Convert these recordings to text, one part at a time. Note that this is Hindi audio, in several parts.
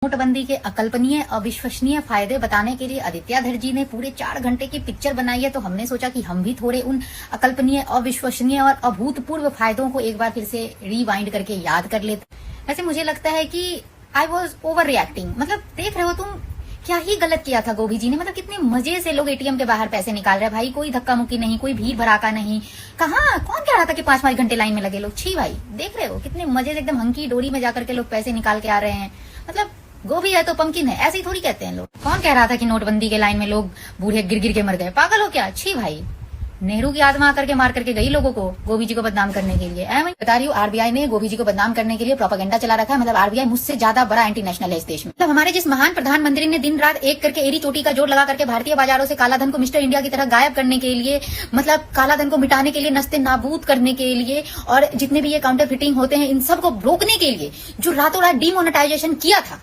नोटबंदी के अकल्पनीय अविश्वसनीय फायदे बताने के लिए आदित्याधर जी ने पूरे 4 घंटे की पिक्चर बनाई है। तो हमने सोचा कि हम भी थोड़े उन अकल्पनीय, अविश्वसनीय और अभूतपूर्व फायदों को एक बार फिर से रिवाइंड करके याद कर लेते। वैसे मुझे लगता है कि आई वॉज ओवर रिएक्टिंग। मतलब देख रहे हो तुम, क्या ही गलत किया था गोभी जी ने। मतलब कितने मजे से लोग एटीएम के बाहर पैसे निकाल रहे हैं भाई, कोई धक्का मुक्की नहीं, कोई भीड़ भड़ाका नहीं। कहाँ कौन कह रहा था कि 5-5 घंटे लाइन में लगे लोग। छी भाई, देख रहे हो कितने मजे से एकदम हंकी डोरी में जाकर के लोग पैसे निकाल के आ रहे हैं। मतलब गोभी है तो पंकिन है, ऐसे ही थोड़ी कहते हैं लोग। कौन कह रहा था कि नोटबंदी के लाइन में लोग बूढ़े गिर गिर के मर गए, पागल हो क्या। छी भाई, नेहरू की आत्मा आकर के मार करके गई लोगों को गोभी जी को बदनाम करने के लिए। मैं बता रही हूँ, आरबीआई ने गोभी जी को बदनाम करने के लिए प्रोपेगेंडा चला रखा है। मतलब आरबीआई मुझसे ज्यादा बड़ा एंटी नेशनल है इस देश में। मतलब हमारे जिस महान प्रधानमंत्री ने दिन रात एक करके एड़ी चोटी का जोड़ लगा करके भारतीय बाजारों से कालाधन को मिस्टर इंडिया की तरह गायब करने के लिए, मतलब कालाधन को मिटाने के लिए, नस्ते नाबूद करने के लिए, और जितने भी ये काउंटर फिटिंग होते हैं इन सब को रोकने के लिए जो रातों रात डीमोनेटाइजेशन किया था,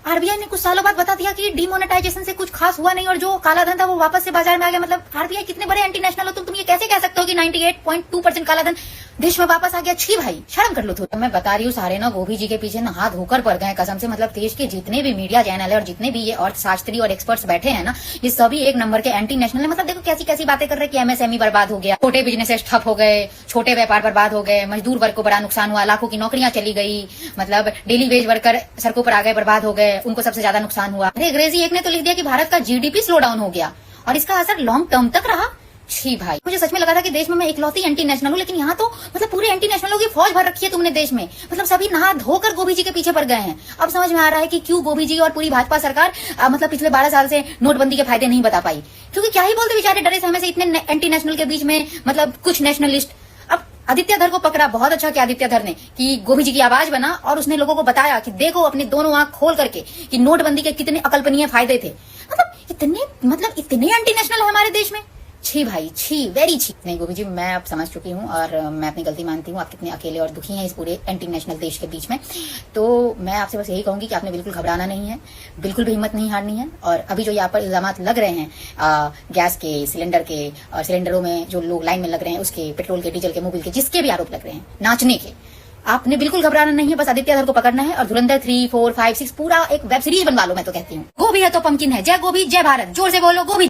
आरबीआई ने कुछ सालों बाद बता दिया कि डीमोनेटाइजेशन से कुछ खास हुआ नहीं और जो काला धन था वो वापस से बाजार में आ गया। मतलब आरबीआई कितने बड़े एंटी नेशनल हो तुम ये कैसे कह सकते हो कि 98.2% काला धन देश में वापस आ गया। छी भाई, शर्म कर लो थोड़ा। मैं बता रही हूँ, सारे ना गोभी जी के पीछे ना हाथ धोकर पड़ गए कसम से। मतलब देश के जितने भी मीडिया चैनल है और जितने भी ये अर्थशास्त्री और एक्सपर्ट्स बैठे हैं ना, ये सभी एक नंबर के एंटी नेशनल है। मतलब देखो कैसी कैसी बातें कर रहे हैं कि एमएसएमई बर्बाद हो गया, छोटे बिजनेसेस ठप हो गए, छोटे व्यापार बर्बाद हो गए, मजदूर वर्ग को बड़ा नुकसान हुआ, लाखों की नौकरियां चली गई, मतलब डेली वेज वर्कर सड़कों पर आ गए, बर्बाद हो गए, उनको सबसे ज्यादा नुकसान हुआ। अरे अंग्रेजी एक ने तो लिख दिया कि भारत का जीडीपी स्लो डाउन हो गया और इसका असर लॉन्ग टर्म तक रहा। छी भाई, मुझे सच में लगा था कि देश में मैं इकलौती एंटी नेशनल हूँ, लेकिन यहाँ तो मतलब पूरे एंटी नेशनलों की फौज भर रखी है तुमने देश में। मतलब सभी नहा धोकर गोभी जी के पीछे पड़ गए हैं। अब समझ में आ रहा है कि क्यों गोभी जी और पूरी भाजपा सरकार मतलब पिछले 12 साल से नोटबंदी के फायदे नहीं बता पाई। क्योंकि क्या ही बोलते बेचारे, डरे सहमे से इतने एंटी नेशनल के बीच में मतलब कुछ नेशनलिस्ट। अब आदित्याधर को पकड़ा, बहुत अच्छा किया आदित्याधर ने कि गोभी जी की आवाज बना और उसने लोगों को बताया कि देखो अपने दोनों आंख खोल करके कि नोटबंदी के कितने अकल्पनीय फायदे थे। मतलब इतने एंटी नेशनल है हमारे देश में। छी भाई, छी, वेरी छी। नहीं गोभी जी, मैं अब समझ चुकी हूँ और मैं अपनी गलती मानती हूँ। आप कितने अकेले और दुखी हैं इस पूरे एंटी नेशनल देश के बीच में। तो मैं आपसे बस यही कहूंगी कि आपने बिल्कुल घबराना नहीं है, बिल्कुल भी हिम्मत नहीं हारनी है। और अभी जो यहाँ पर इल्जाम लग रहे हैं गैस के, सिलेंडर के, और सिलेंडरों में जो लोग लाइन में लग रहे हैं उसके, पेट्रोल के, डीजल के, मोबिल के, जिसके भी आरोप लग रहे हैं, नाचने के, आपने बिल्कुल घबराना नहीं है। बस आदित्याधर को पकड़ना है और धुरंधर 3, 4, 5, 6 पूरा एक वेब सीरीज बनवा लो। मैं तो कहती हूँ गोभी है तो पंकिन है। जय गोभी, जय भारत। जोर से बोलो गोभी।